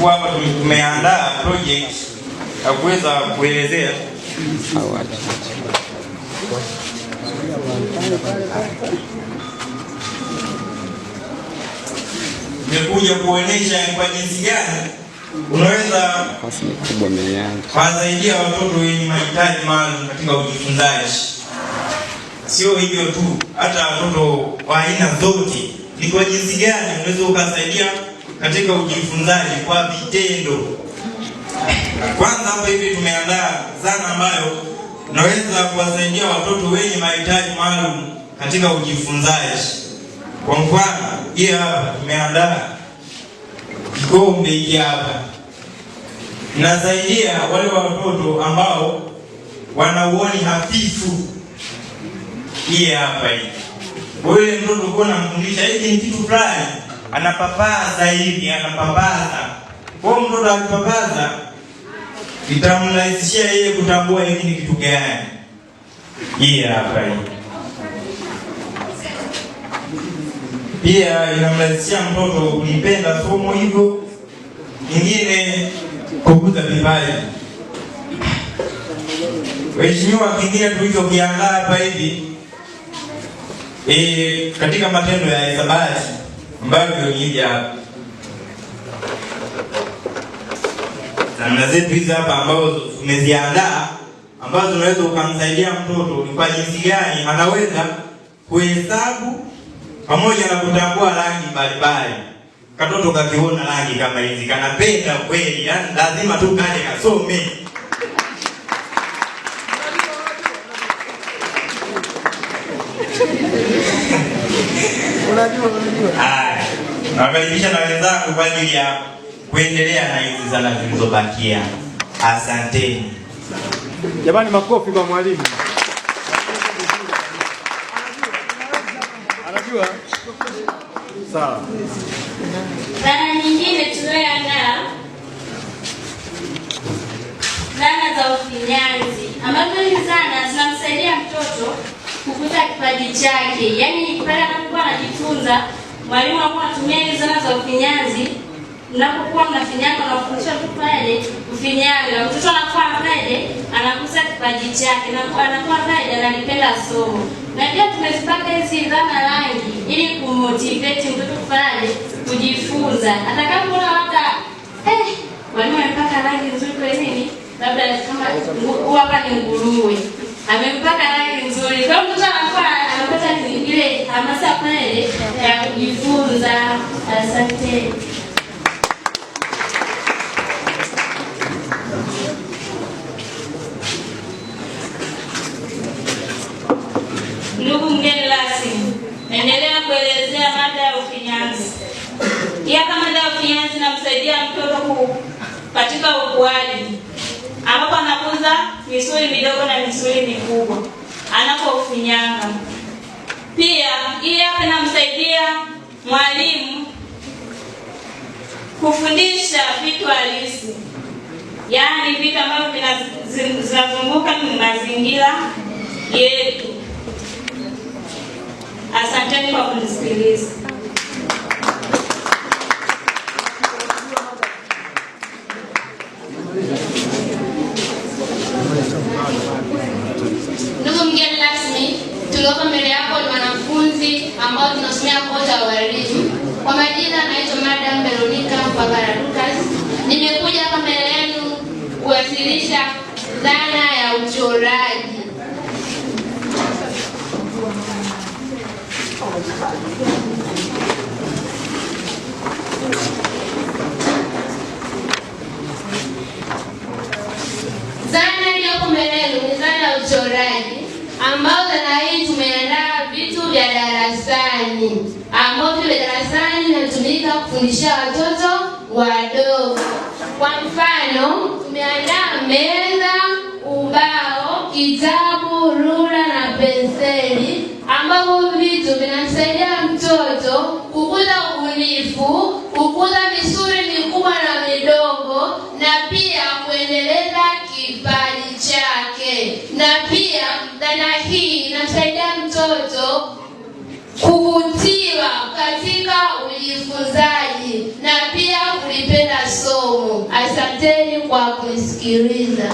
kwa hapa tumeandaa project ya kuweza kuelezea nimekuja kuonesha kwa jinsi gani unaweza kuwasaidia watoto wenye mahitaji maalum katika ujifunzaji. Sio hivyo tu, hata watoto wa aina zote, ni kwa jinsi gani unaweza ukasaidia katika ujifunzaji kwa vitendo. Kwanza hapa hivi tumeandaa zana ambayo unaweza kuwasaidia watoto wenye mahitaji maalum katika ujifunzaji. Kwa mfano, hii hapa tumeandaa kikombe hiki hapa. Inasaidia wale watoto ambao wana uoni hafifu. Hii hapa hii. Wewe mtoto uko unamfundisha hiki ni kitu fulani, anapapasa hivi, anapapasa. Kwa mtoto akipapasa itamrahisishia yeye kutambua hiki ni kitu gani. Hii hapa hii. Pia inamrahisishia mtoto kulipenda somo hivyo. Nyingine kukuza vipaji. Waheshimiwa, kingine tulichokiandaa hapa hivi katika matendo ya hisabati ambavyo ni hivi hapa. Namna zetu hizi hapa ambazo tumeziandaa ambazo unaweza ukamsaidia mtoto ni kwa jinsi gani anaweza kuhesabu pamoja na kutambua rangi mbalimbali. Katoto kakiona rangi kama hizi kanapenda kweli, yani lazima tu kaje kasome. Unajua. Nakaribisha na wenzangu kwa ajili ya kuendelea na hizi zana zilizobakia. Asanteni. Jamani, makofi kwa mwalimu. Anajua? Sawa. Zana nyingine tunayoandaa, zana za ufinyanzi, ambazo hizi zana zinamsaidia mtoto kukuza kipaji chake. Yaani pale anapokuwa anajifunza, mwalimu anakuwa anatumia hizi zana za ufinyanzi. Mnapokuwa mnafinyanga na kufundisha mtoto pale ufinyanga, mtoto anakuwa pale anakuza kipaji chake na anakuwa pale analipenda somo. Na pia tumezipaka hizi zana rangi ili kumotivate mtoto pale kujifunza. Hata kama unaona mwalimu amepaka rangi nzuri kwa nini? Labda kama hapa ni nguruwe. Amempaka rangi nzuri. Kwa mtoto anakuwa anapata ile hamasa pale ya kujifunza. Asante. Ndugu mgeni rasmi, naendelea kuelezea mada ya ufinyanzi. Hapa mada ya ufinyanzi inamsaidia mtoto katika ukuaji, ambapo anakuza misuli midogo na misuli mikubwa anapofinyanga. Pia hii hapa inamsaidia mwalimu kufundisha vitu halisi, yaani vitu ambavyo zinazunguka mazingira yetu. Asanteni kwa kunisikiliza. Ndugu mgeni rasmi, tuliopo mbele yako ni wanafunzi ambao tunasomea kozi ya ualimu. Kwa majina naitwa Madam Veronica Mbagala Lucas. Nimekuja hapa mbele yenu kuwasilisha dhana ya uchoraji. Zana iliyoko mbele yenu ni zana ya uchoraji, ambao zana hii tumeandaa vitu vya darasani, ambao vile darasani vinatumika kufundisha watoto wadogo. Kwa mfano, tumeandaa meza, ubao, kitabu, rula na penseli, ambavyo vitu vinamsaidia mtoto kukuza ubunifu, kukuza misuli mikubwa na midogo, na pia kuendeleza kipaji chake. Na pia dhana hii inamsaidia mtoto kuvutiwa katika ujifunzaji na pia kulipenda somo. masomo. Asanteni kwa kunisikiliza.